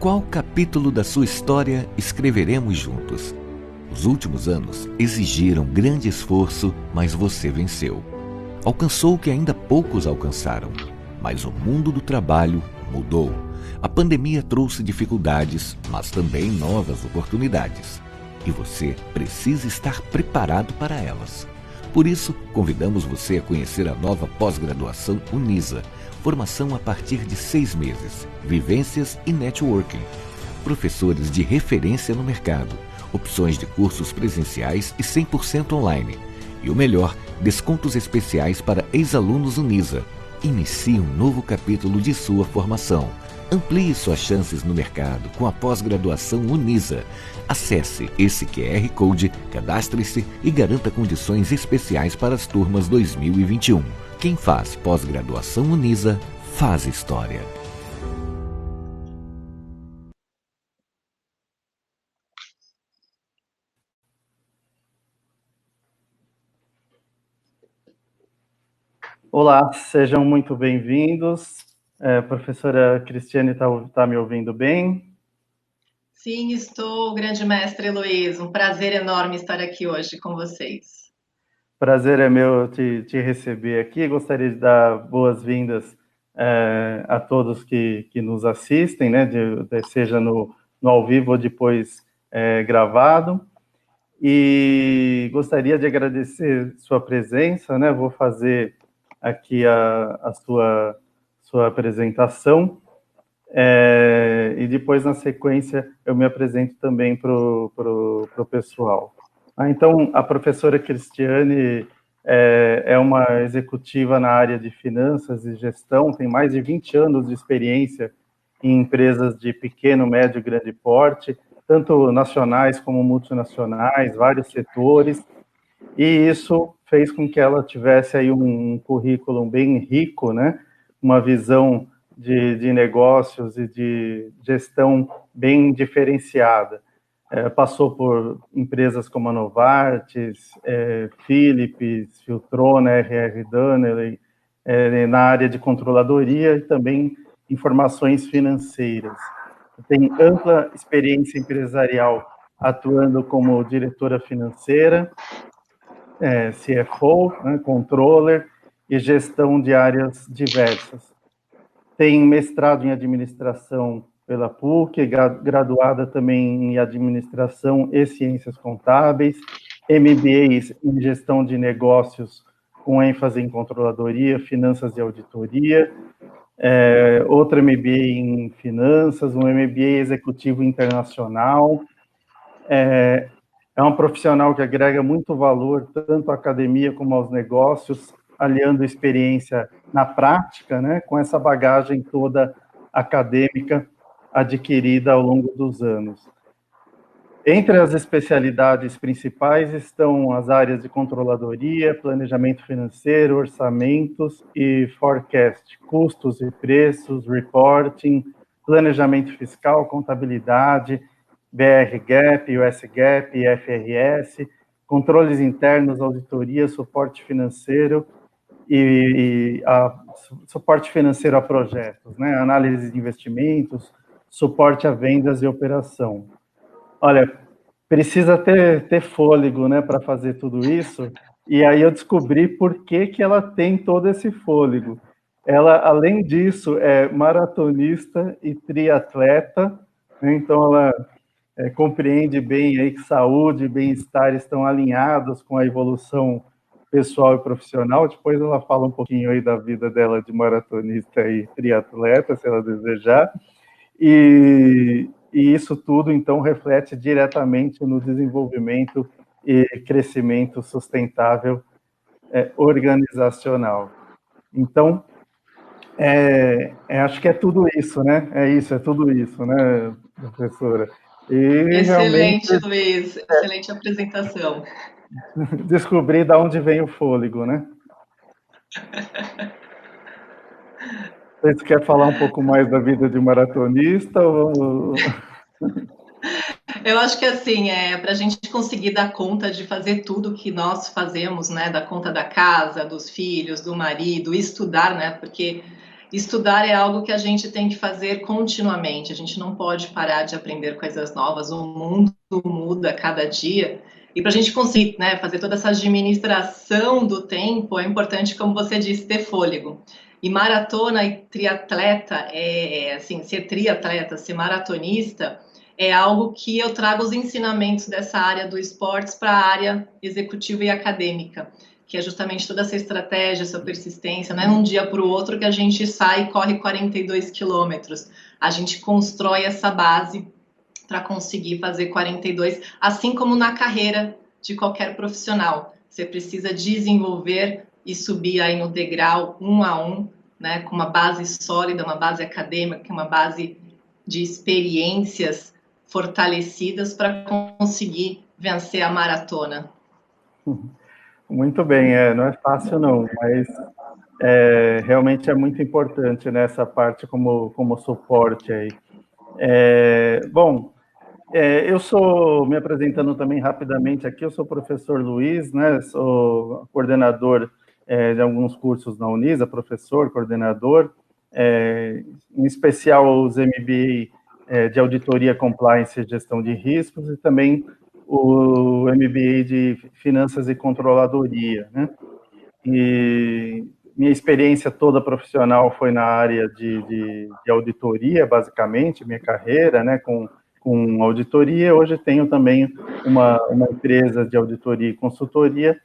Qual capítulo da sua história escreveremos juntos? Os últimos anos exigiram grande esforço, mas você venceu. Alcançou o que ainda poucos alcançaram. Mas o mundo do trabalho mudou. A pandemia trouxe dificuldades, mas também novas oportunidades. E você precisa estar preparado para elas. Por isso, convidamos você a conhecer a nova pós-graduação Unisa. Formação a partir de 6 meses, vivências e networking. Professores de referência no mercado, opções de cursos presenciais e 100% online. E o melhor, descontos especiais para ex-alunos Unisa. Inicie um novo capítulo de sua formação. Amplie suas chances no mercado com a pós-graduação Unisa. Acesse esse QR Code, cadastre-se e garanta condições especiais para as turmas 2021. Quem faz pós-graduação Unisa, faz história. Olá, sejam muito bem-vindos. Professora Cristiane, está me ouvindo bem? Sim, estou, grande mestre Luiz. Um prazer enorme estar aqui hoje com vocês. Prazer é meu te receber aqui. Gostaria de dar boas-vindas a todos que nos assistem, né, seja no ao vivo ou depois gravado. E gostaria de agradecer sua presença, né? Vou fazer aqui a sua apresentação. E depois, na sequência, eu me apresento também para o pessoal. Então, a professora Cristiane é uma executiva na área de finanças e gestão, tem mais de 20 anos de experiência em empresas de pequeno, médio e grande porte, tanto nacionais como multinacionais, vários setores, e isso fez com que ela tivesse aí um currículo bem rico, né? Uma visão de negócios e de gestão bem diferenciada. Passou por empresas como a Novartis, Philips, Filtrona, R.R. Donnelley, na área de controladoria e também informações financeiras. Tem ampla experiência empresarial atuando como diretora financeira, CFO, né, controller e gestão de áreas diversas. Tem mestrado em administração pela PUC, graduada também em administração e ciências contábeis, MBAs em gestão de negócios com ênfase em controladoria, finanças e auditoria, outro MBA em finanças, um MBA executivo internacional. É uma profissional que agrega muito valor tanto à academia como aos negócios, aliando experiência na prática, né, com essa bagagem toda acadêmica adquirida ao longo dos anos. Entre as especialidades principais estão as áreas de controladoria, planejamento financeiro, orçamentos e forecast, custos e preços, reporting, planejamento fiscal, contabilidade, BR GAAP, US GAAP, IFRS, controles internos, auditoria, suporte financeiro suporte financeiro a projetos, né? Análise de investimentos, suporte a vendas e operação. Olha, precisa ter fôlego, né, para fazer tudo isso, e aí eu descobri por que ela tem todo esse fôlego. Ela, além disso, é maratonista e triatleta, né? Então ela compreende bem aí que saúde e bem-estar estão alinhados com a evolução pessoal e profissional. Depois ela fala um pouquinho aí da vida dela de maratonista e triatleta, se ela desejar. E isso tudo, então, reflete diretamente no desenvolvimento e crescimento sustentável organizacional. Então, acho que é tudo isso, né? É tudo isso, né, professora? Excelente, realmente, Luiz. Excelente apresentação. Descobrir de onde vem o fôlego, né? Você quer falar um pouco mais da vida de maratonista? Ou... Eu acho que assim, para a gente conseguir dar conta de fazer tudo que nós fazemos, né? Dar conta da casa, dos filhos, do marido, estudar, né? Porque estudar é algo que a gente tem que fazer continuamente. A gente não pode parar de aprender coisas novas. O mundo muda a cada dia. E para a gente conseguir, né, fazer toda essa administração do tempo, é importante, como você disse, ter fôlego. E maratona e triatleta, assim, ser triatleta, ser maratonista, é algo que eu trago os ensinamentos dessa área do esportes para a área executiva e acadêmica, que é justamente toda essa estratégia, essa persistência, não é um dia para o outro que a gente sai e corre 42 quilômetros. A gente constrói essa base para conseguir fazer 42, assim como na carreira de qualquer profissional. Você precisa desenvolver e subir aí no degrau um a um, né, com uma base sólida, uma base acadêmica, uma base de experiências fortalecidas para conseguir vencer a maratona. Muito bem, não é fácil não, mas realmente é muito importante nessa parte como suporte aí. Bom, eu sou, me apresentando também rapidamente aqui, eu sou o professor Luiz, né, sou coordenador de alguns cursos na Unisa, professor, coordenador, em especial os MBA de Auditoria, Compliance e Gestão de Riscos, e também o MBA de Finanças e Controladoria, né? E minha experiência toda profissional foi na área de auditoria, basicamente, minha carreira, né, com auditoria. Hoje tenho também uma empresa de auditoria e consultoria,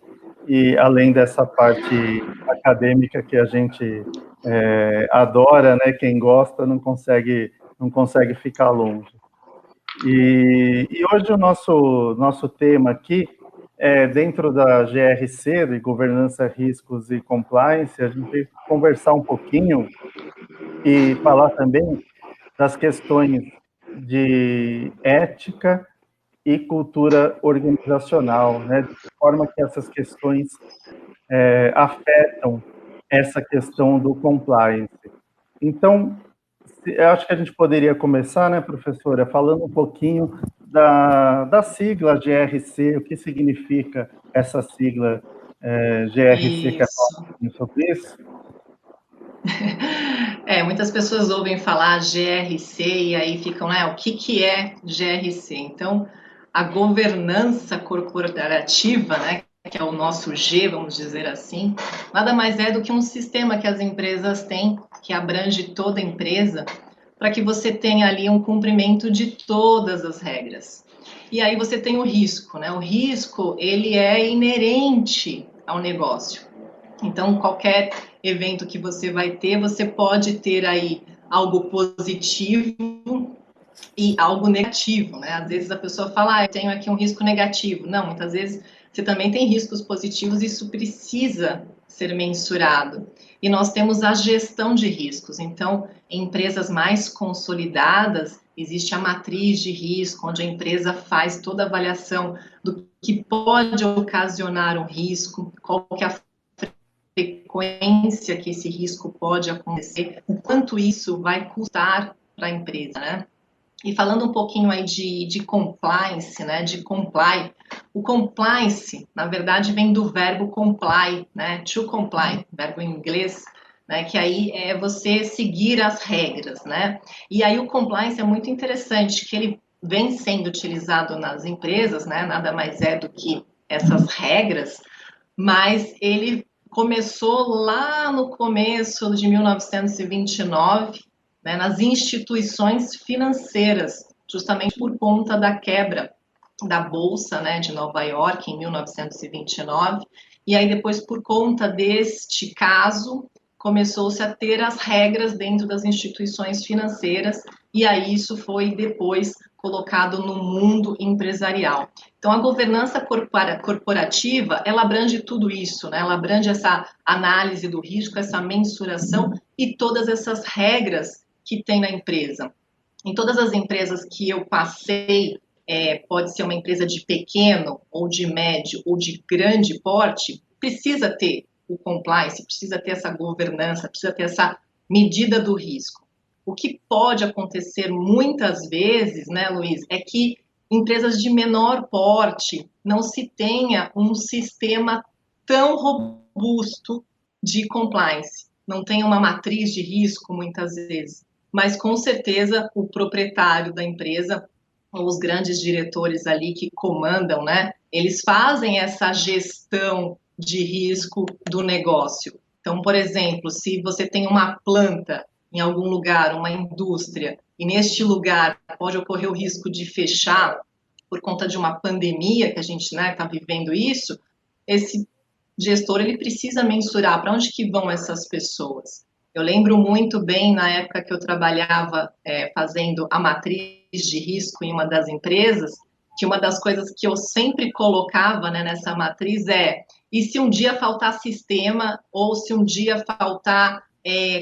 e além dessa parte acadêmica que a gente adora, né, quem gosta não consegue ficar longe. E hoje o nosso tema aqui é dentro da GRC, de Governança, Riscos e Compliance, a gente vai conversar um pouquinho e falar também das questões de ética e cultura organizacional, né, de forma que essas questões afetam essa questão do compliance. Então, eu acho que a gente poderia começar, né, professora, falando um pouquinho da sigla GRC, o que significa essa sigla GRC, que é sobre isso? Muitas pessoas ouvem falar GRC e aí ficam, o que é GRC? Então, a governança corporativa, né, que é o nosso G, vamos dizer assim, nada mais é do que um sistema que as empresas têm, que abrange toda a empresa, para que você tenha ali um cumprimento de todas as regras. E aí você tem o risco, né? O risco, ele é inerente ao negócio. Então, qualquer evento que você vai ter, você pode ter aí algo positivo e algo negativo, né? Às vezes a pessoa fala, eu tenho aqui um risco negativo. Não, muitas vezes você também tem riscos positivos e isso precisa ser mensurado. E nós temos a gestão de riscos. Então, em empresas mais consolidadas, existe a matriz de risco, onde a empresa faz toda a avaliação do que pode ocasionar um risco, qual que é a frequência que esse risco pode acontecer, o quanto isso vai custar para a empresa, né? E falando um pouquinho aí de compliance, né, de comply, o compliance, na verdade, vem do verbo comply, né, to comply, verbo em inglês, né, que aí é você seguir as regras, né? E aí o compliance é muito interessante, que ele vem sendo utilizado nas empresas, né, nada mais é do que essas regras, mas ele começou lá no começo de 1929, né, nas instituições financeiras, justamente por conta da quebra da Bolsa, né, de Nova York em 1929, e aí depois, por conta deste caso, começou-se a ter as regras dentro das instituições financeiras, e aí isso foi depois colocado no mundo empresarial. Então, a governança corporativa, ela abrange tudo isso, né? Ela abrange essa análise do risco, essa mensuração e todas essas regras que tem na empresa. Em todas as empresas que eu passei, pode ser uma empresa de pequeno, ou de médio, ou de grande porte, precisa ter o compliance, precisa ter essa governança, precisa ter essa medida do risco. O que pode acontecer muitas vezes, né, Luiz, é que empresas de menor porte não se tenha um sistema tão robusto de compliance. não tem uma matriz de risco muitas vezes, mas com certeza o proprietário da empresa, ou os grandes diretores ali que comandam, né, eles fazem essa gestão de risco do negócio. Então, por exemplo, se você tem uma planta em algum lugar, uma indústria, e neste lugar pode ocorrer o risco de fechar por conta de uma pandemia, que a gente está vivendo isso, esse gestor ele precisa mensurar para onde que vão essas pessoas. Eu lembro muito bem, na época que eu trabalhava fazendo a matriz de risco em uma das empresas, que uma das coisas que eu sempre colocava, né, nessa matriz e se um dia faltar sistema, ou se um dia faltar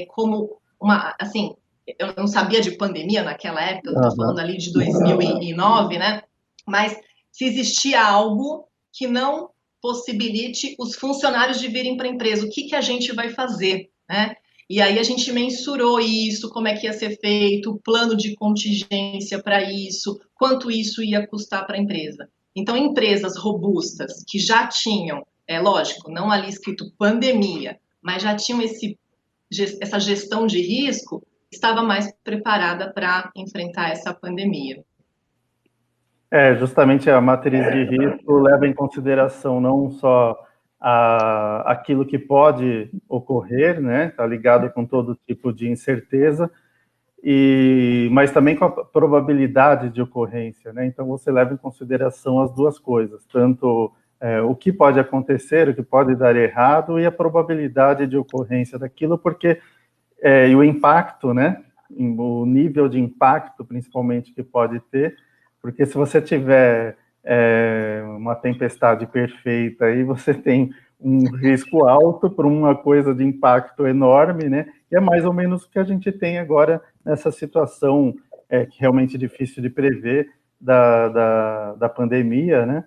como uma, assim, eu não sabia de pandemia naquela época, eu estou falando ali de 2009, né, mas se existia algo que não possibilite os funcionários de virem para a empresa, o que a gente vai fazer, né? E aí a gente mensurou isso, como é que ia ser feito, o plano de contingência para isso, quanto isso ia custar para a empresa. Então, empresas robustas que já tinham, lógico, não ali escrito pandemia, mas já tinham essa gestão de risco, estava mais preparada para enfrentar essa pandemia. Justamente a matriz de risco leva em consideração não só aquilo que pode ocorrer, né? Está ligado com todo tipo de incerteza, mas também com a probabilidade de ocorrência, né? Então você leva em consideração as duas coisas, tanto o que pode acontecer, o que pode dar errado e a probabilidade de ocorrência daquilo, porque e o impacto, né? O nível de impacto, principalmente, que pode ter. Porque se você tiver uma tempestade perfeita, aí você tem um risco alto para uma coisa de impacto enorme, né? E é mais ou menos o que a gente tem agora nessa situação que realmente é difícil de prever da pandemia, né?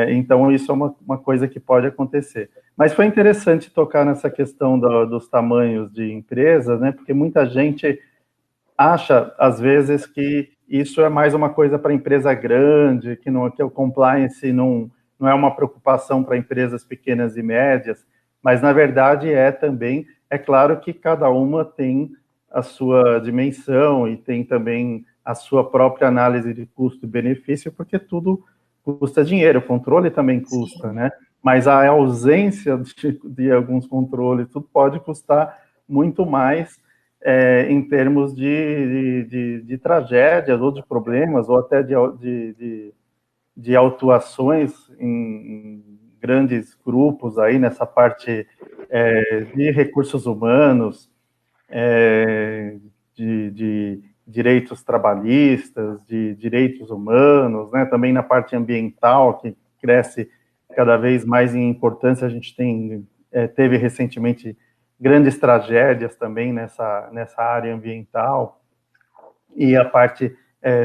Então, isso é uma coisa que pode acontecer. Mas foi interessante tocar nessa questão dos tamanhos de empresas, né? Porque muita gente acha, às vezes, que isso é mais uma coisa para empresa grande, que o compliance não é uma preocupação para empresas pequenas e médias, mas, na verdade, também. É claro que cada uma tem a sua dimensão e tem também a sua própria análise de custo e benefício, porque tudo custa dinheiro, o controle também custa, Sim. Né? Mas a ausência de alguns controles, tudo pode custar muito mais em termos de tragédias ou de problemas, ou até de autuações em grandes grupos aí nessa parte de recursos humanos, de direitos trabalhistas, de direitos humanos, né, também na parte ambiental, que cresce cada vez mais em importância. A gente teve recentemente grandes tragédias também nessa área ambiental, e a parte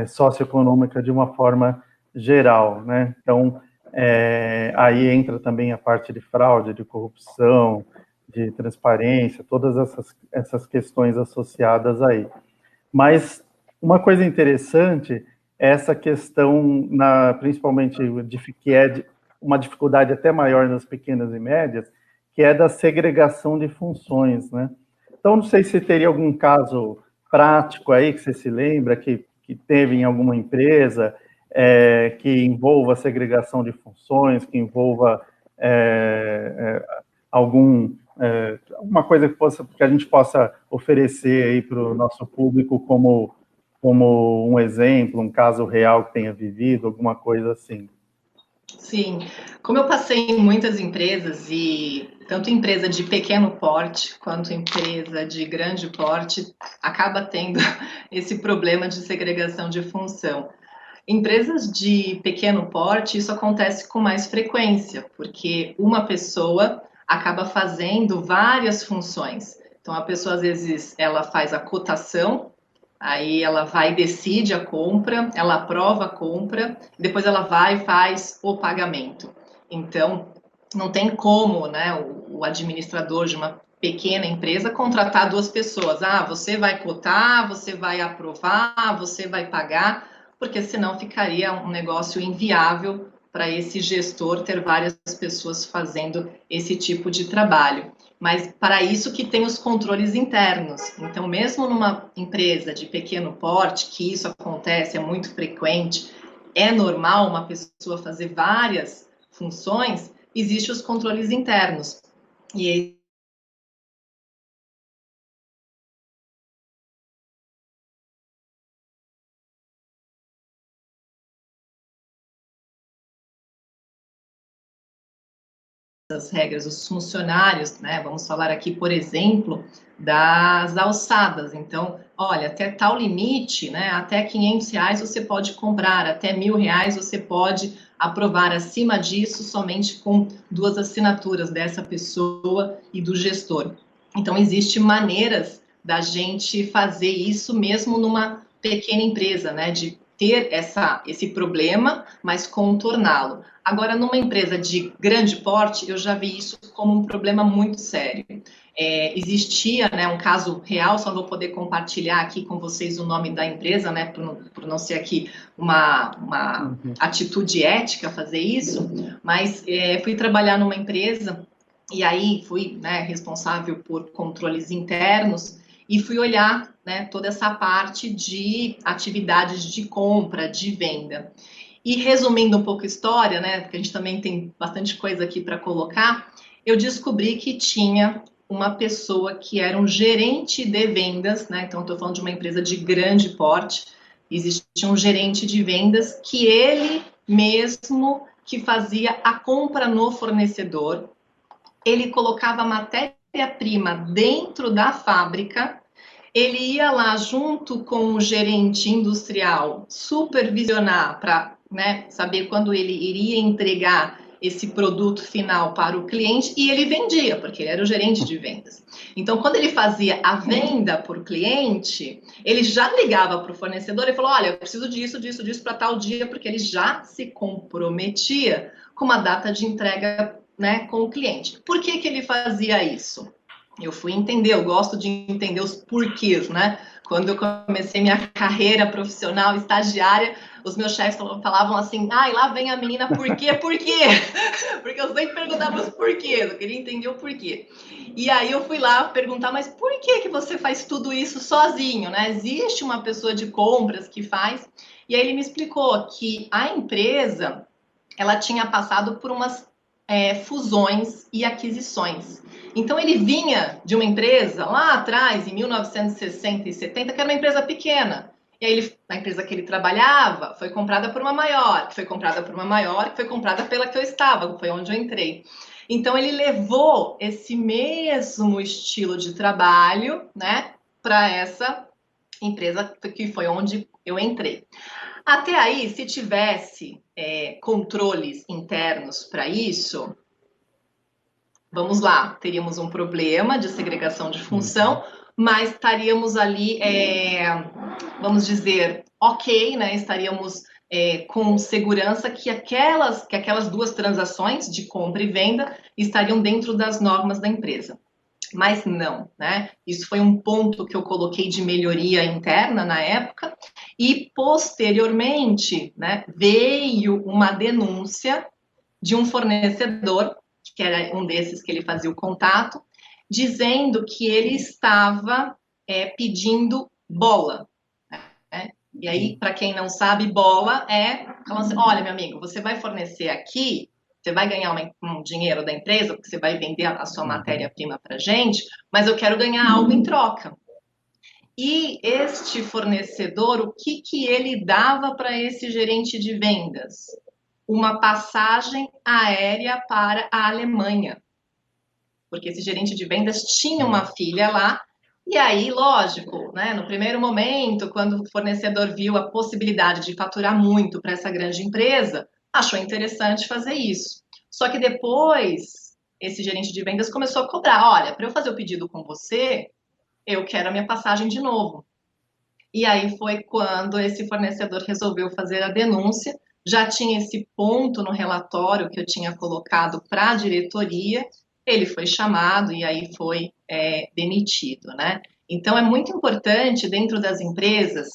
socioeconômica de uma forma geral, né? Então, aí entra também a parte de fraude, de corrupção, de transparência, todas essas questões associadas aí. Mas uma coisa interessante é essa questão, principalmente, que é uma dificuldade até maior nas pequenas e médias, que é da segregação de funções, né? Então, não sei se teria algum caso prático aí que você se lembra, que teve em alguma empresa, que envolva segregação de funções, que envolva alguma coisa que a gente possa oferecer aí para o nosso público como um exemplo, um caso real que tenha vivido, alguma coisa assim. Sim, como eu passei em muitas empresas, e tanto empresa de pequeno porte quanto empresa de grande porte, acaba tendo esse problema de segregação de função. Empresas de pequeno porte, isso acontece com mais frequência, porque uma pessoa acaba fazendo várias funções. Então, a pessoa, às vezes, ela faz a cotação, aí ela vai e decide a compra, ela aprova a compra, depois ela vai e faz o pagamento. Então, não tem como, né, o administrador de uma pequena empresa contratar duas pessoas. Você vai cotar, você vai aprovar, você vai pagar, porque senão ficaria um negócio inviável para esse gestor ter várias pessoas fazendo esse tipo de trabalho. Mas para isso que tem os controles internos. Então, mesmo numa empresa de pequeno porte, que isso acontece, é muito frequente, é normal uma pessoa fazer várias funções, existem os controles internos. E as regras, os funcionários, né? Vamos falar aqui, por exemplo, das alçadas. Então, olha, até tal limite, né? Até R$ 500 você pode comprar, até R$ 1.000 você pode aprovar. Acima disso, somente com 2 assinaturas dessa pessoa e do gestor. Então, existem maneiras da gente fazer isso mesmo numa pequena empresa, né? De ter esse problema, mas contorná-lo. Agora, numa empresa de grande porte, eu já vi isso como um problema muito sério. Existia, né, um caso real, só não vou poder compartilhar aqui com vocês o nome da empresa, né, por não ser aqui uma atitude ética fazer isso, mas fui trabalhar numa empresa e aí fui, né, responsável por controles internos e fui olhar, né, toda essa parte de atividades de compra, de venda. E resumindo um pouco a história, né, porque a gente também tem bastante coisa aqui para colocar, eu descobri que tinha uma pessoa que era um gerente de vendas, né, então estou falando de uma empresa de grande porte, existia um gerente de vendas que ele mesmo que fazia a compra no fornecedor, ele colocava a matéria-prima dentro da fábrica, ele ia lá junto com o gerente industrial supervisionar para, né, saber quando ele iria entregar esse produto final para o cliente e ele vendia, porque ele era o gerente de vendas. Então, quando ele fazia a venda por cliente, ele já ligava para o fornecedor e falou: olha, eu preciso disso, disso, disso para tal dia, porque ele já se comprometia com uma data de entrega, né, com o cliente. Por que que ele fazia isso? Eu fui entender, eu gosto de entender os porquês, né? Quando eu comecei minha carreira profissional, estagiária, os meus chefes falavam assim: ai, lá vem a menina, por quê? Por quê? Porque eu sempre perguntava os porquês, eu queria entender o porquê. E aí eu fui lá perguntar: mas por que que você faz tudo isso sozinho, né? Existe uma pessoa de compras que faz? E aí ele me explicou que a empresa, ela tinha passado por umas fusões e aquisições. Então ele vinha de uma empresa lá atrás, em 1960 e 70, que era uma empresa pequena. E aí a empresa que ele trabalhava foi comprada por uma maior, que foi comprada por uma maior, que foi comprada pela que eu estava, que foi onde eu entrei. Então ele levou esse mesmo estilo de trabalho, né, para essa empresa que foi onde eu entrei. Até aí, se tivesse controles internos para isso, vamos lá, teríamos um problema de segregação de função, mas estaríamos ali, vamos dizer, ok, né? Estaríamos com segurança que aquelas 2 transações de compra e venda estariam dentro das normas da empresa. Mas não, né? Isso foi um ponto que eu coloquei de melhoria interna na época e posteriormente, né, veio uma denúncia de um fornecedor, que era um desses que ele fazia o contato, dizendo que ele estava pedindo bola. Né? E aí, para quem não sabe, bola falando assim: olha, meu amigo, você vai fornecer aqui, você vai ganhar um dinheiro da empresa, porque você vai vender a sua matéria-prima para a gente, mas eu quero ganhar algo em troca. E este fornecedor, o que que ele dava para esse gerente de vendas? Uma passagem aérea para a Alemanha. Porque esse gerente de vendas tinha uma filha lá, e aí, lógico, né, no primeiro momento, quando o fornecedor viu a possibilidade de faturar muito para essa grande empresa, achou interessante fazer isso. Só que depois, esse gerente de vendas começou a cobrar: olha, para eu fazer o pedido com você, eu quero a minha passagem de novo. E aí foi quando esse fornecedor resolveu fazer a denúncia, já tinha esse ponto no relatório que eu tinha colocado para a diretoria, ele foi chamado e aí foi demitido, né? Então é muito importante dentro das empresas,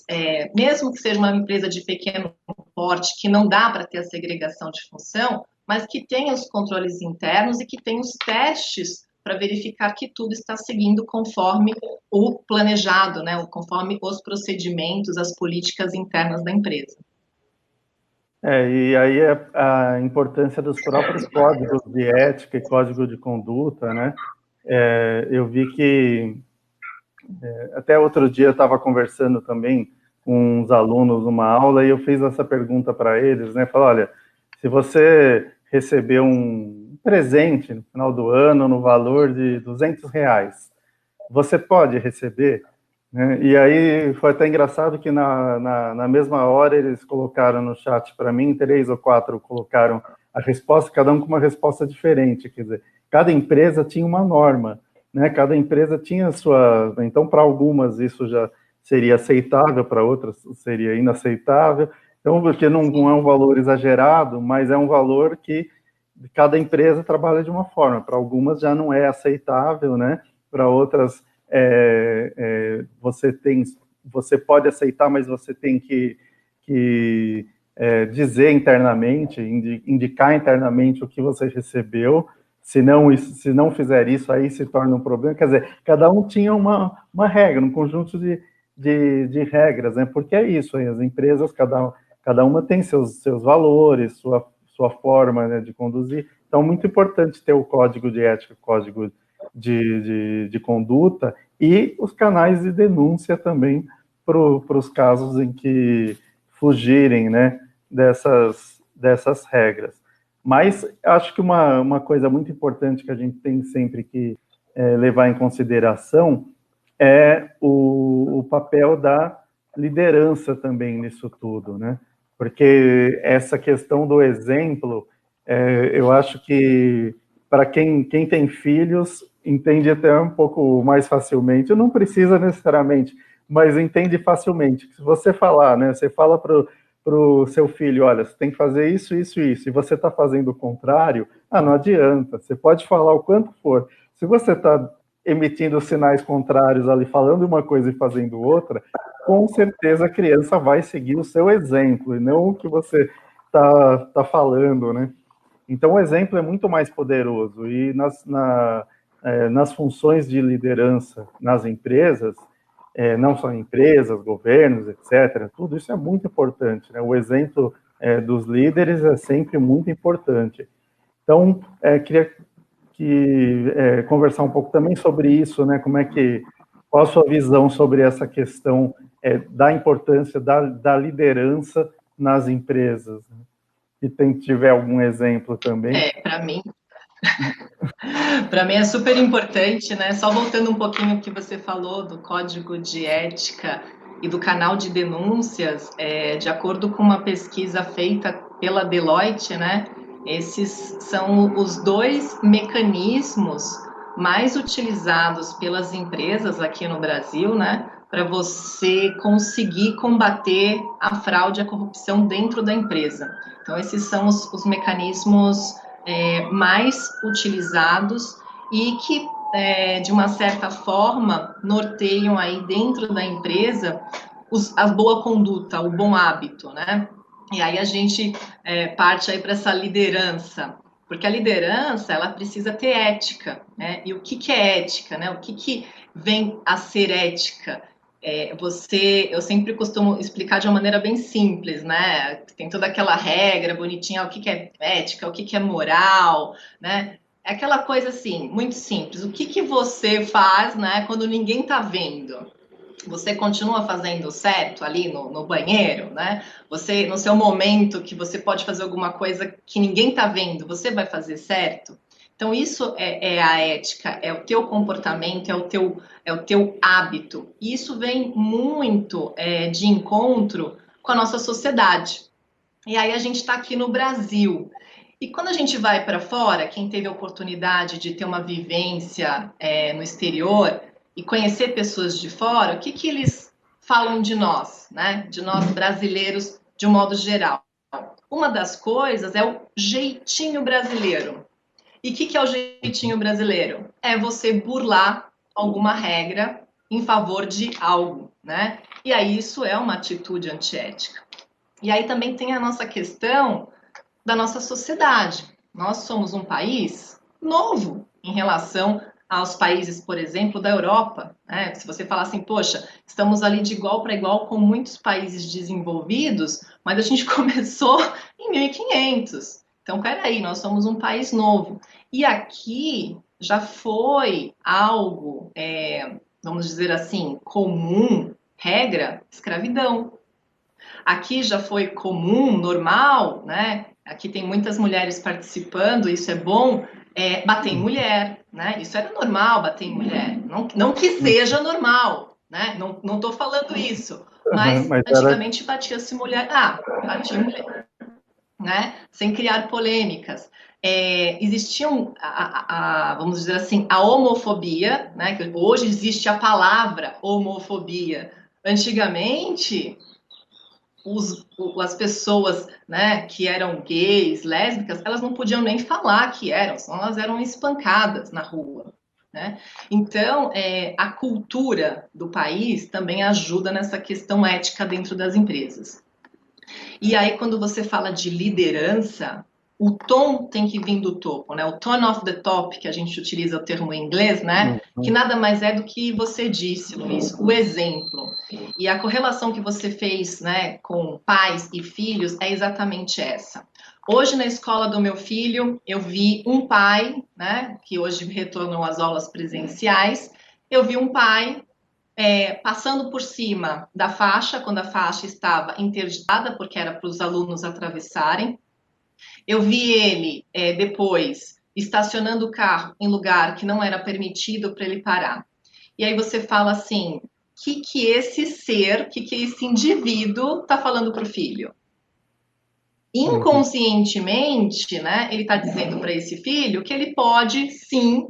mesmo que seja uma empresa de pequeno porte, que não dá para ter a segregação de função, mas que tenha os controles internos e que tenha os testes para verificar que tudo está seguindo conforme o planejado, né? Conforme os procedimentos, as políticas internas da empresa. E aí é a importância dos próprios códigos de ética e código de conduta, né? Eu vi que até outro dia eu estava conversando também com uns alunos numa aula e eu fiz essa pergunta para eles, né? Falei, olha, se você receber um presente no final do ano no valor de R$200, você pode receber? Né? E aí foi até engraçado que na mesma hora eles colocaram no chat para mim, 3 ou 4 colocaram a resposta, cada um com uma resposta diferente, quer dizer, cada empresa tinha uma norma, né? Cada empresa tinha a sua... Então, para algumas isso já seria aceitável, para outras seria inaceitável, então, porque não é um valor exagerado, mas é um valor que cada empresa trabalha de uma forma, para algumas já não é aceitável, né? Para outras você pode aceitar, mas você tem que dizer internamente, indicar internamente o que você recebeu. Se não fizer isso, aí se torna um problema. Quer dizer, cada um tinha uma regra, um conjunto de regras, né? Porque é isso, aí, as empresas, cada uma tem seus valores, sua forma, né, de conduzir. Então, muito importante ter o código de ética, código de conduta e os canais de denúncia também para os casos em que fugirem, né, dessas regras. Mas acho que uma coisa muito importante que a gente tem sempre que levar em consideração é o papel da liderança também nisso tudo, né? Porque essa questão do exemplo, eu acho que para quem tem filhos, entende até um pouco mais facilmente, não precisa necessariamente, mas entende facilmente. Se você falar, né, você fala para o seu filho, olha, você tem que fazer isso, isso, isso, e você está fazendo o contrário, não adianta, você pode falar o quanto for. Se você está emitindo sinais contrários ali, falando uma coisa e fazendo outra, com certeza a criança vai seguir o seu exemplo, e não o que você está falando, né? Então, o exemplo é muito mais poderoso, e nas funções de liderança nas empresas, não só empresas, governos, etc., tudo isso é muito importante, né? O exemplo dos líderes é sempre muito importante. Então, queria conversar um pouco também sobre isso, né? Qual a sua visão sobre essa questão da importância da liderança nas empresas, né? E tiver algum exemplo também. Para mim é super importante, né? Só voltando um pouquinho ao que você falou do código de ética e do canal de denúncias, de acordo com uma pesquisa feita pela Deloitte, né? Esses são os 2 mecanismos mais utilizados pelas empresas aqui no Brasil, né? Para você conseguir combater a fraude e a corrupção dentro da empresa. Então, esses são os mecanismos mais utilizados e que, de uma certa forma, norteiam aí dentro da empresa a boa conduta, o bom hábito, né? E aí a gente parte aí para essa liderança, porque a liderança, ela precisa ter ética, né? E o que é ética, né? O que vem a ser ética? Eu sempre costumo explicar de uma maneira bem simples, né? Tem toda aquela regra bonitinha, o que é ética, o que é moral, né? É aquela coisa assim, muito simples. O que você faz, né, quando ninguém tá vendo? Você continua fazendo certo ali no banheiro, né? Você, no seu momento que você pode fazer alguma coisa que ninguém tá vendo, você vai fazer certo? Então, isso é a ética, é o teu comportamento, é o teu hábito. E isso vem muito de encontro com a nossa sociedade. E aí a gente está aqui no Brasil. E quando a gente vai para fora, quem teve a oportunidade de ter uma vivência no exterior e conhecer pessoas de fora, o que eles falam de nós, né? De nós brasileiros, de um modo geral. Uma das coisas é o jeitinho brasileiro. E o que é o jeitinho brasileiro? É você burlar alguma regra em favor de algo, né? E aí isso é uma atitude antiética. E aí também tem a nossa questão da nossa sociedade. Nós somos um país novo em relação aos países, por exemplo, da Europa, né? Se você falar assim, poxa, estamos ali de igual para igual com muitos países desenvolvidos, mas a gente começou em 1500. Então, peraí, nós somos um país novo. E aqui já foi algo, vamos dizer assim, comum, regra, escravidão. Aqui já foi comum, normal, né? Aqui tem muitas mulheres participando, isso é bom, bater em mulher, né? Isso era normal, bater em mulher. Não que seja normal, né? Não estou falando isso, mas Mas era... antigamente batia-se mulher, batia em mulher, né? Sem criar polêmicas. Existiam, vamos dizer assim, a homofobia, né? Que hoje existe a palavra homofobia. Antigamente, as pessoas, né, que eram gays, lésbicas, elas não podiam nem falar que eram, senão elas eram espancadas na rua, né? Então, a cultura do país também ajuda nessa questão ética dentro das empresas. E aí, quando você fala de liderança, o tom tem que vir do topo, né? O tone of the top, que a gente utiliza o termo em inglês, né? Que nada mais é do que você disse, Luiz, o exemplo. E a correlação que você fez, né, com pais e filhos é exatamente essa. Hoje, na escola do meu filho, eu vi um pai, né, que hoje retornou às aulas presenciais, eu vi um pai passando por cima da faixa, quando a faixa estava interditada, porque era para os alunos atravessarem. Eu vi ele depois estacionando o carro em lugar que não era permitido para ele parar. E aí você fala assim, que esse ser, que esse indivíduo está falando para o filho? Inconscientemente, né, ele está dizendo para esse filho que ele pode, sim,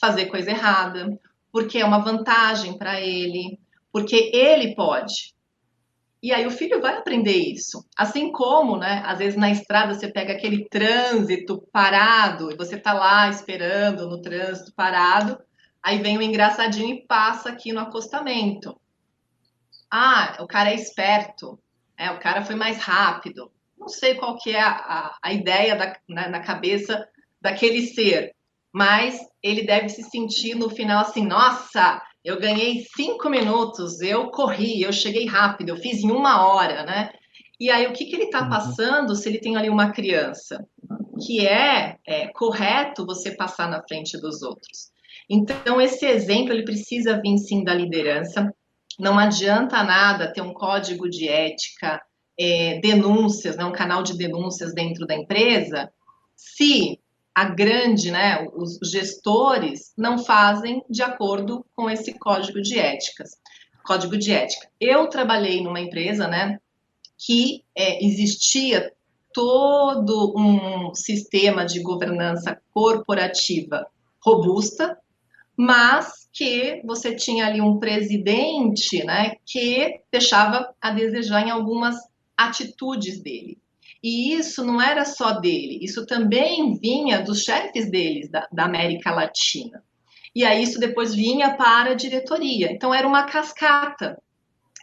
fazer coisa errada, porque é uma vantagem para ele, porque ele pode. E aí o filho vai aprender isso. Assim como, né, às vezes na estrada você pega aquele trânsito parado, e você tá lá esperando no trânsito parado, aí vem o engraçadinho e passa aqui no acostamento. O cara é esperto, o cara foi mais rápido. Não sei qual que é a ideia na cabeça daquele ser, mas ele deve se sentir no final assim, nossa, eu ganhei 5 minutos, eu corri, eu cheguei rápido, eu fiz em 1 hora, né? E aí, o que ele está passando se ele tem ali uma criança? Que correto você passar na frente dos outros. Então, esse exemplo, ele precisa vir, sim, da liderança. Não adianta nada ter um código de ética, denúncias, né, um canal de denúncias dentro da empresa, se os gestores não fazem de acordo com esse código de éticas. Código de ética. Eu trabalhei numa empresa, né, que existia todo um sistema de governança corporativa robusta, mas que você tinha ali um presidente, né, que deixava a desejar em algumas atitudes dele. E isso não era só dele, isso também vinha dos chefes deles, da América Latina. E aí isso depois vinha para a diretoria. Então era uma cascata,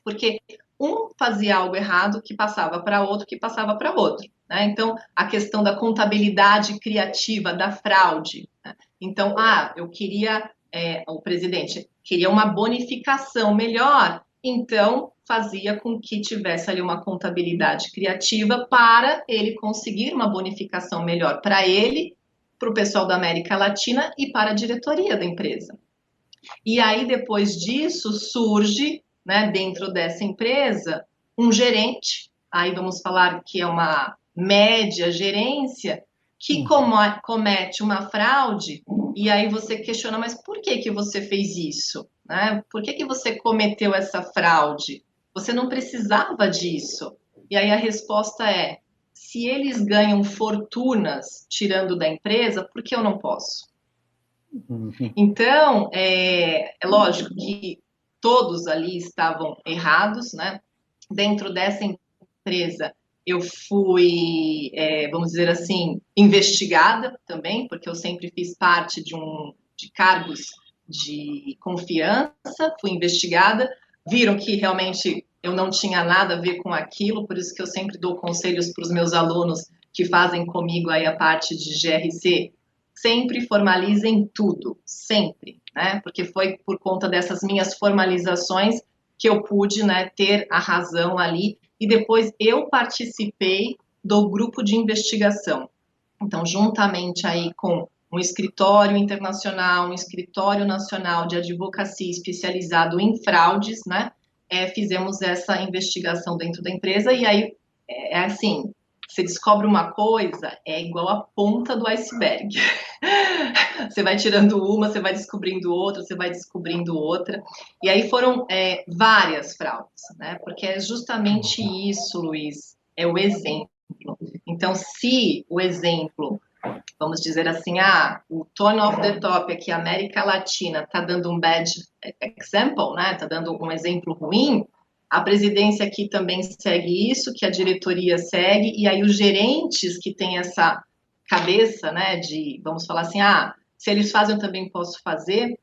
porque um fazia algo errado que passava para outro, que passava para outro. Né? Então, a questão da contabilidade criativa, da fraude. Né? Então, eu queria, o presidente queria uma bonificação melhor, então fazia com que tivesse ali uma contabilidade criativa para ele conseguir uma bonificação melhor para ele, para o pessoal da América Latina e para a diretoria da empresa. E aí, depois disso, surge, né, dentro dessa empresa, um gerente, aí vamos falar que é uma média gerência, que comete uma fraude, e aí você questiona, mas por que você fez isso? Né? Por que você cometeu essa fraude? Você não precisava disso. E aí a resposta é, se eles ganham fortunas tirando da empresa, por que eu não posso? Então, é lógico que todos ali estavam errados, né? Dentro dessa empresa, eu fui, vamos dizer assim, investigada também, porque eu sempre fiz parte de cargos de confiança, fui investigada, viram que realmente eu não tinha nada a ver com aquilo, por isso que eu sempre dou conselhos para os meus alunos que fazem comigo aí a parte de GRC, sempre formalizem tudo, sempre, né? Porque foi por conta dessas minhas formalizações que eu pude, né, ter a razão ali, e depois eu participei do grupo de investigação. Então, juntamente aí com um escritório internacional, um escritório nacional de advocacia especializado em fraudes, né, fizemos essa investigação dentro da empresa, e aí, assim, você descobre uma coisa, é igual a ponta do iceberg. Você vai tirando uma, você vai descobrindo outra, você vai descobrindo outra. E aí foram várias fraudes, né? Porque é justamente isso, Luiz, é o exemplo. Então, se o exemplo, vamos dizer assim, o tone of the top aqui, a América Latina, está dando um bad example, né? Está dando um exemplo ruim, a presidência aqui também segue isso, que a diretoria segue, e aí os gerentes que têm essa cabeça, né, de, vamos falar assim, se eles fazem, eu também posso fazer,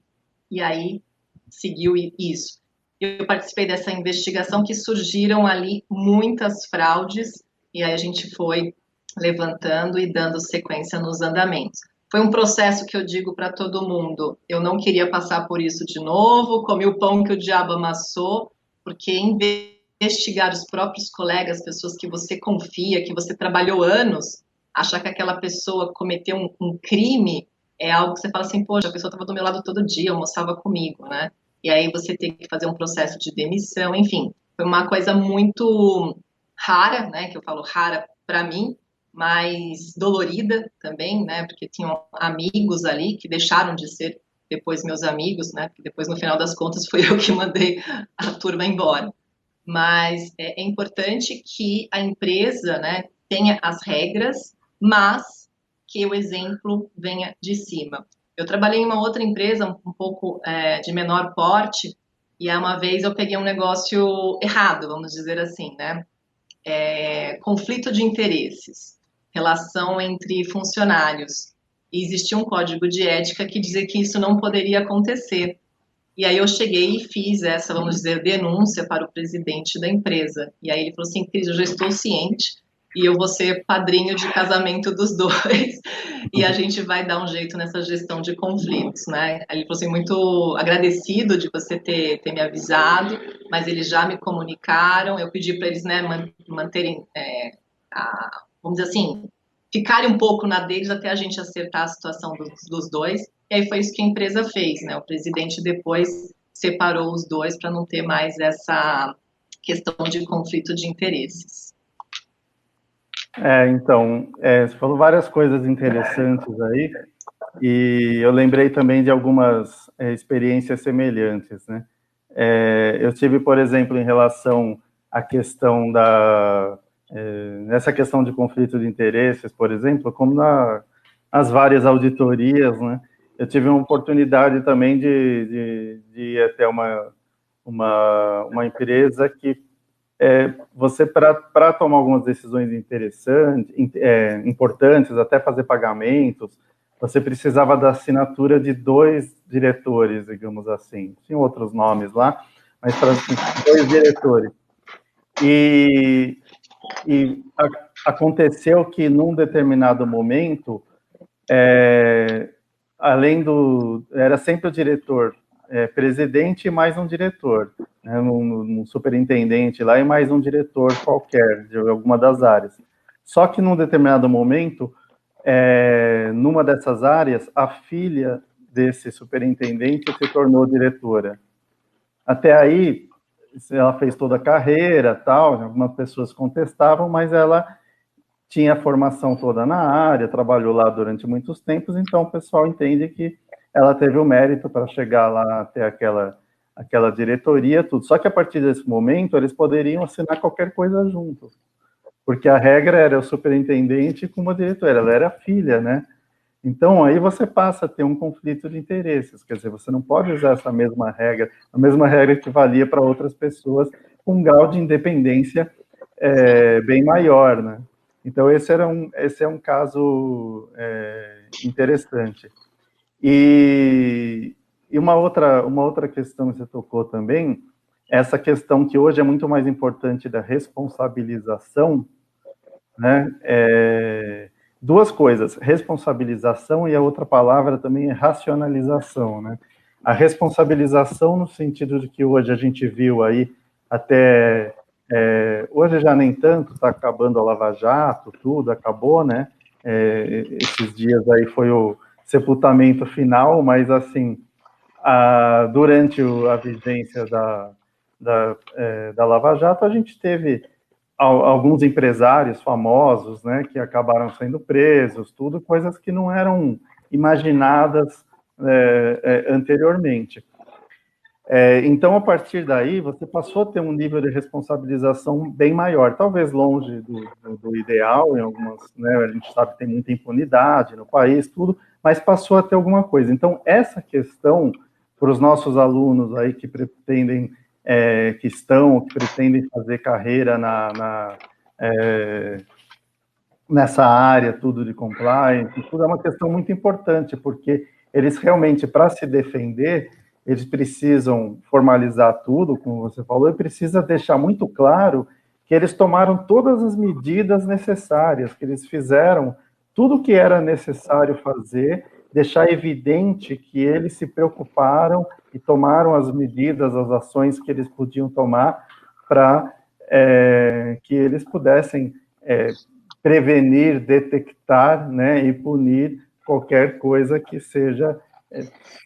e aí seguiu isso. Eu participei dessa investigação que surgiram ali muitas fraudes, e aí a gente foi levantando e dando sequência nos andamentos. Foi um processo que eu digo para todo mundo, eu não queria passar por isso de novo, comi o pão que o diabo amassou, porque investigar os próprios colegas, pessoas que você confia, que você trabalhou anos, achar que aquela pessoa cometeu um crime é algo que você fala assim, poxa, a pessoa estava do meu lado todo dia, almoçava comigo, né? E aí você tem que fazer um processo de demissão, enfim, foi uma coisa muito rara, né? Que eu falo rara para mim, mas dolorida também, né? Porque tinham amigos ali que deixaram de ser depois meus amigos, né? Porque depois, no final das contas, fui eu que mandei a turma embora. Mas é importante que a empresa, né, tenha as regras, mas que o exemplo venha de cima. Eu trabalhei em uma outra empresa, um pouco de menor porte, e uma vez eu peguei um negócio errado, vamos dizer assim, né? Conflito de interesses, relação entre funcionários. E existia um código de ética que dizia que isso não poderia acontecer. E aí eu cheguei e fiz essa, vamos dizer, denúncia para o presidente da empresa. E aí ele falou assim, Cris, eu já estou ciente e eu vou ser padrinho de casamento dos dois e a gente vai dar um jeito nessa gestão de conflitos, né? Aí ele falou assim, muito agradecido de você ter me avisado, mas eles já me comunicaram, eu pedi para eles, né, manterem, vamos dizer assim, ficarem um pouco na deles até a gente acertar a situação dos dois. E aí foi isso que a empresa fez, né? O presidente depois separou os dois para não ter mais essa questão de conflito de interesses. Então, você falou várias coisas interessantes aí, e eu lembrei também de algumas experiências semelhantes, né? Eu tive, por exemplo, em relação à questão nessa questão de conflito de interesses, por exemplo, como nas várias auditorias, né? Eu tive uma oportunidade também de ir até uma empresa que você, para tomar algumas decisões importantes, até fazer pagamentos, você precisava da assinatura de 2 diretores, digamos assim. Tinha outros nomes lá, mas para 2 diretores. E aconteceu que, num determinado momento, além era sempre o diretor, presidente e mais um diretor, né, um superintendente lá e mais um diretor qualquer, de alguma das áreas. Só que num determinado momento, numa dessas áreas, a filha desse superintendente se tornou diretora. Até aí, ela fez toda a carreira, tal, algumas pessoas contestavam, mas ela tinha a formação toda na área, trabalhou lá durante muitos tempos, então o pessoal entende que ela teve o mérito para chegar lá até aquela diretoria, tudo. Só que a partir desse momento, eles poderiam assinar qualquer coisa junto, porque a regra era o superintendente com uma diretora, ela era filha, né? Então, aí você passa a ter um conflito de interesses, quer dizer, você não pode usar essa mesma regra, a mesma regra que valia para outras pessoas, com um grau de independência bem maior, né? Então, esse é um caso interessante. E uma outra questão que você tocou também, essa questão que hoje é muito mais importante da responsabilização, né? duas coisas, responsabilização e a outra palavra também é racionalização, né? A responsabilização no sentido de que hoje a gente viu aí até... hoje já nem tanto, está acabando a Lava Jato, tudo acabou, né? Esses dias aí foi o sepultamento final, mas assim, durante a vigência da Lava Jato, a gente teve alguns empresários famosos, né, que acabaram sendo presos, tudo, coisas que não eram imaginadas anteriormente. Então, a partir daí, você passou a ter um nível de responsabilização bem maior, talvez longe do ideal, em algumas, né, a gente sabe que tem muita impunidade no país, tudo, mas passou a ter alguma coisa. Então, essa questão, para os nossos alunos aí que pretendem, que pretendem fazer carreira nessa área, tudo de compliance, tudo é uma questão muito importante, porque eles realmente, para se defender, eles precisam formalizar tudo, como você falou, e precisa deixar muito claro que eles tomaram todas as medidas necessárias, que eles fizeram tudo o que era necessário fazer, deixar evidente que eles se preocuparam e tomaram as medidas, as ações que eles podiam tomar para que eles pudessem prevenir, detectar, né, e punir qualquer coisa que seja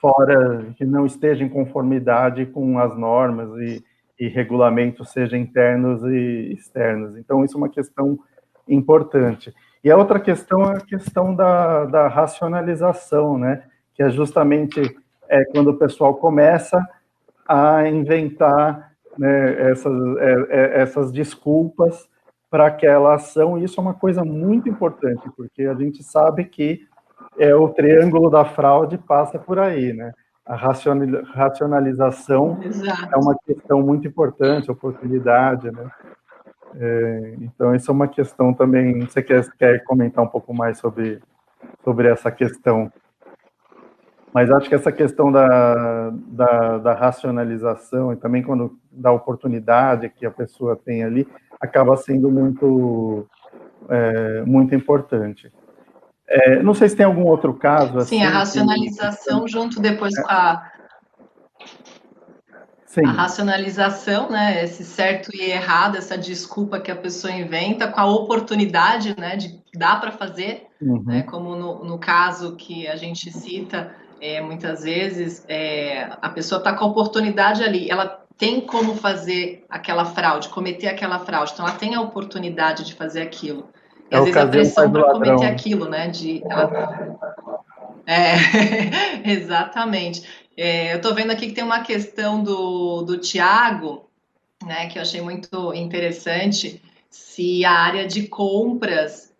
fora, que não esteja em conformidade com as normas e regulamentos, seja internos e externos. Então, isso é uma questão importante. E a outra questão é a questão da racionalização, né, que é justamente quando o pessoal começa a inventar, né, essas desculpas para aquela ação, e isso é uma coisa muito importante, porque a gente sabe que o triângulo da fraude passa por aí, né? A racionalização Exato. é uma questão muito importante, oportunidade, né? Então, isso é uma questão também. Você quer comentar um pouco mais sobre essa questão? Mas acho que essa questão da racionalização e também quando da oportunidade que a pessoa tem ali, acaba sendo muito importante. Não sei se tem algum outro caso assim. Sim, a racionalização junto depois com a racionalização, né? Esse certo e errado, essa desculpa que a pessoa inventa, com a oportunidade, né? De dá para fazer, né? Como no caso que a gente cita, muitas vezes a pessoa está com a oportunidade ali, ela tem como fazer aquela fraude, cometer aquela fraude, então ela tem a oportunidade de fazer aquilo. E às vezes a pressão para cometer aquilo, né? Exatamente. Eu estou vendo aqui que tem uma questão do Tiago, né, que eu achei muito interessante, se a área de compras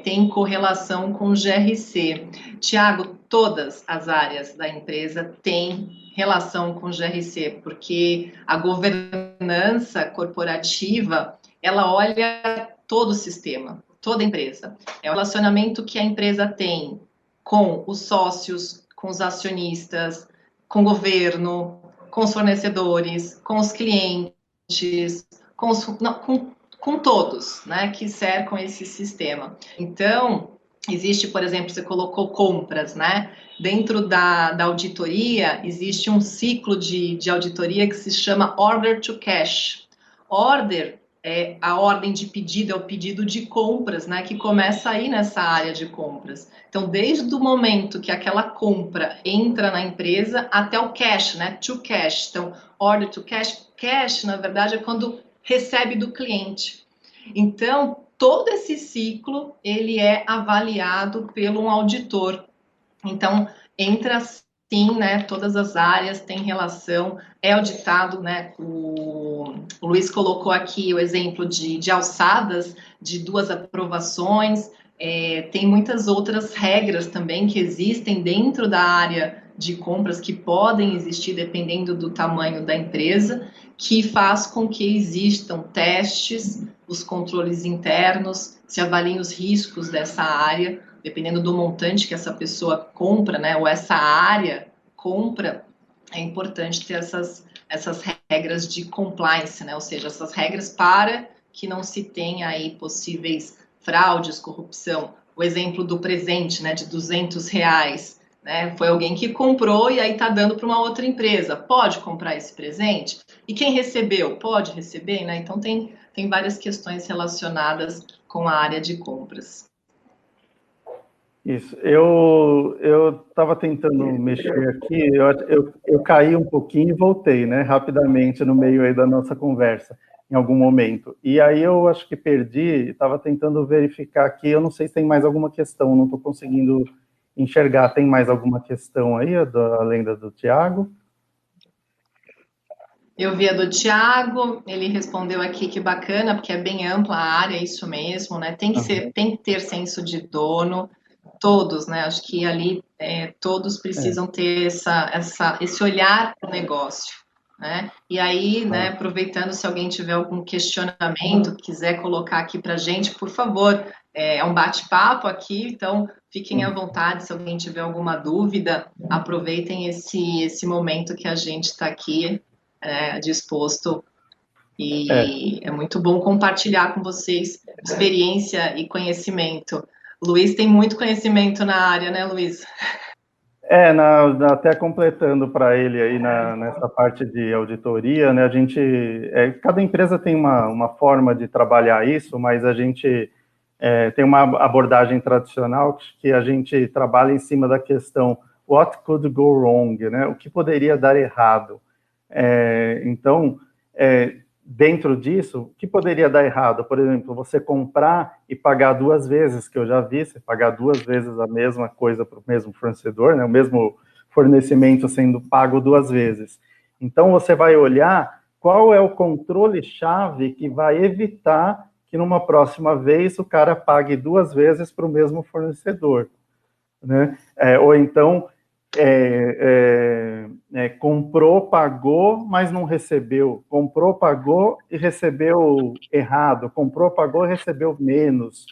tem correlação com o GRC. Tiago, todas as áreas da empresa têm relação com o GRC, porque a governança corporativa, ela olha todo o sistema, toda a empresa. É o relacionamento que a empresa tem com os sócios, com os acionistas, com o governo, com os fornecedores, com os clientes, com todos, né, que cercam esse sistema. Então, existe, por exemplo, você colocou compras, né? Dentro da auditoria, existe um ciclo de auditoria que se chama Order to Cash. Order é a ordem de pedido, é o pedido de compras, né, que começa aí nessa área de compras. Então, desde o momento que aquela compra entra na empresa até o cash, né, to cash. Então, order to cash, cash, na verdade, é quando recebe do cliente. Então, todo esse ciclo, ele é avaliado pelo um auditor. Então, entra sim, né, todas as áreas têm relação, é auditado, né, o Luiz colocou aqui o exemplo de alçadas, de 2 aprovações, tem muitas outras regras também que existem dentro da área de compras que podem existir dependendo do tamanho da empresa, que faz com que existam testes, os controles internos, se avaliem os riscos dessa área, dependendo do montante que essa pessoa compra, né, ou essa área compra, é importante ter essas regras de compliance, né, ou seja, essas regras para que não se tenha aí possíveis fraudes, corrupção o exemplo do presente, né, de R$ 200, né? Foi alguém que comprou e aí está dando para uma outra empresa. Pode comprar esse presente? E quem recebeu? Pode receber, né? Então tem várias questões relacionadas com a área de compras. Isso. Eu estava tentando mexer aqui, eu caí um pouquinho e voltei, né, rapidamente no meio aí da nossa conversa, em algum momento. E aí eu acho que perdi, estava tentando verificar aqui, eu não sei se tem mais alguma questão, não estou conseguindo enxergar. Tem mais alguma questão aí, além da do Tiago? Eu vi a do Tiago, ele respondeu aqui que bacana, porque é bem ampla a área, é isso mesmo, né? Tem que ter senso de dono, todos, né? Acho que ali todos precisam ter esse olhar para o negócio, né? E aí, né, aproveitando, se alguém tiver algum questionamento, quiser colocar aqui para a gente, por favor, é um bate-papo aqui, então fiquem à vontade, se alguém tiver alguma dúvida, aproveitem esse momento que a gente está aqui disposto, e é muito bom compartilhar com vocês experiência e conhecimento. O Luiz tem muito conhecimento na área, né, Luiz? Até completando para ele aí nessa parte de auditoria, né, cada empresa tem uma forma de trabalhar isso, mas a gente tem uma abordagem tradicional que a gente trabalha em cima da questão what could go wrong, né, o que poderia dar errado. Então, dentro disso, o que poderia dar errado? Por exemplo, você comprar e pagar 2 vezes, que eu já vi, você pagar 2 vezes a mesma coisa para o mesmo fornecedor, né, o mesmo fornecimento sendo pago 2 vezes. Então, você vai olhar qual é o controle-chave que vai evitar que numa próxima vez o cara pague 2 vezes para o mesmo fornecedor, né? Ou então comprou, pagou, mas não recebeu. Comprou, pagou e recebeu errado. Comprou, pagou e recebeu menos.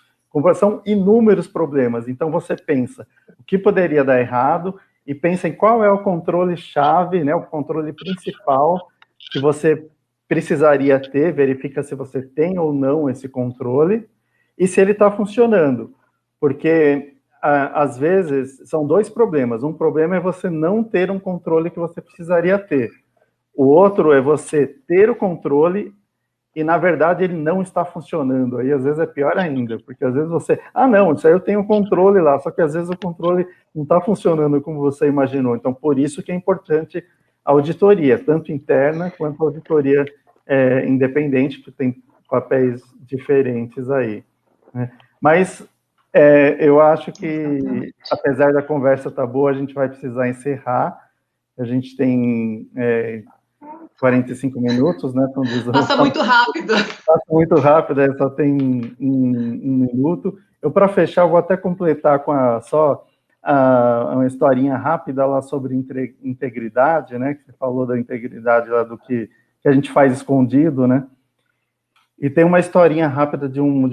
São inúmeros problemas. Então, você pensa o que poderia dar errado e pensa em qual é o controle-chave, né, o controle principal que você precisaria ter, verifica se você tem ou não esse controle e se ele está funcionando. Porque às vezes, são 2 problemas. Um problema é você não ter um controle que você precisaria ter. O outro é você ter o controle e, na verdade, ele não está funcionando. Aí, às vezes, é pior ainda, porque às vezes você... não, isso aí eu tenho controle lá, só que às vezes o controle não está funcionando como você imaginou. Então, por isso que é importante a auditoria, tanto interna quanto a auditoria independente, que tem papéis diferentes aí, né? Mas... eu acho que, apesar da conversa estar boa, a gente vai precisar encerrar. A gente tem 45 minutos, né? Passa muito rápido. Passa muito rápido, só tem um minuto. Para fechar, eu vou até completar com uma historinha rápida lá sobre integridade, né? Que você falou da integridade lá do que a gente faz escondido, né? E tem uma historinha rápida de um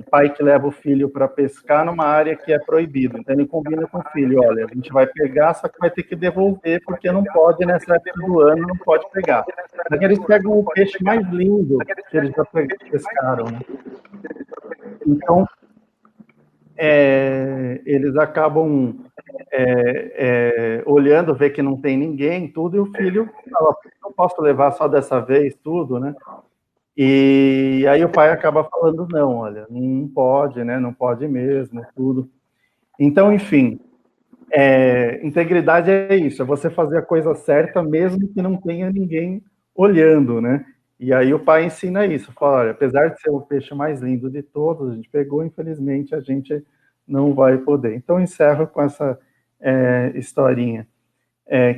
pai que leva o filho para pescar numa área que é proibido. Então, ele combina com o filho, olha, a gente vai pegar, só que vai ter que devolver, porque não pode, nessa época do ano, não pode pegar. Só que eles pegam o peixe mais lindo que eles já pescaram, né? Então, eles acabam olhando, vê que não tem ninguém, tudo, e o filho fala, não posso levar só dessa vez tudo, né? E aí o pai acaba falando, não, olha, não pode, né? Não pode mesmo, tudo. Então, enfim, integridade é isso, é você fazer a coisa certa mesmo que não tenha ninguém olhando, né? E aí o pai ensina isso, fala, olha, apesar de ser o peixe mais lindo de todos, a gente pegou, infelizmente, a gente não vai poder. Então, encerro com essa historinha.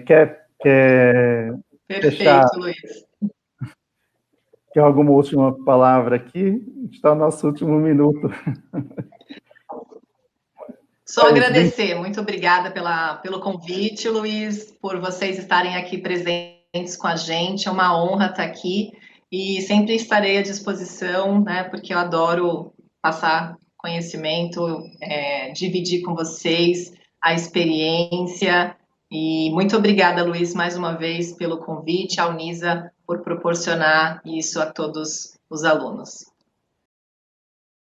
Quer Perfeito, fechar? Luiz. Quer alguma última palavra aqui? Está no nosso último minuto. Só agradecer. Muito obrigada pelo convite, Luiz, por vocês estarem aqui presentes com a gente. É uma honra estar aqui e sempre estarei à disposição, né? Porque eu adoro passar conhecimento, dividir com vocês a experiência. E muito obrigada, Luiz, mais uma vez pelo convite, a Unisa por proporcionar isso a todos os alunos.